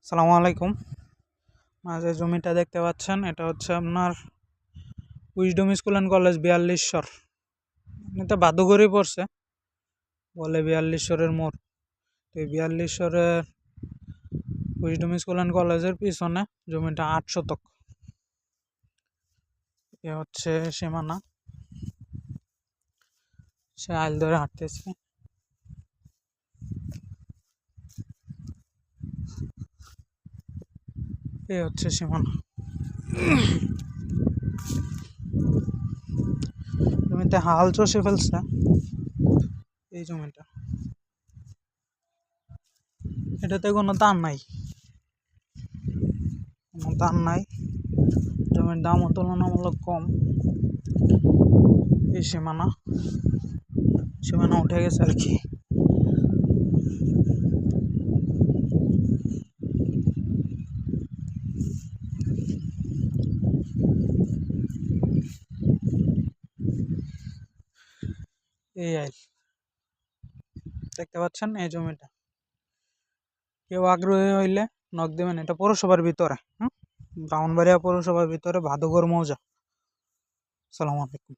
সালামু আলাইকুম। যে জমিটা দেখতে পাচ্ছেন এটা হচ্ছে আপনার উইজডম স্কুল অ্যান্ড কলেজ ৪২০০। এটা বাদুগরি পড়ছে, বলে ৪২০০-এর মোড়। তো এই ৪২০০-এর উইজডম স্কুল অ্যান্ড কলেজের পিছনে জমিটা ৮ শতক। এ হচ্ছে সীমানা, সে আইল ধরে হাঁটতেছে। এ হচ্ছে সীমানা। জমিতে হাল চষে ফেলছে এই জমিটা, এটাতে কোনো দাম নাই, জমির দামও তুলনামূলক কম। এই সীমানা উঠে গেছে আর কি। এই আইল দেখতে পাচ্ছেন, এই জমিটা কেউ আগ্রহী হইলে নক দেবেন। এটা পৌরসভার ভিতরে, ব্রাহ্মণবাড়িয়া পৌরসভার ভিতরে, ভাদুগর মৌজা। আসসালামু আলাইকুম।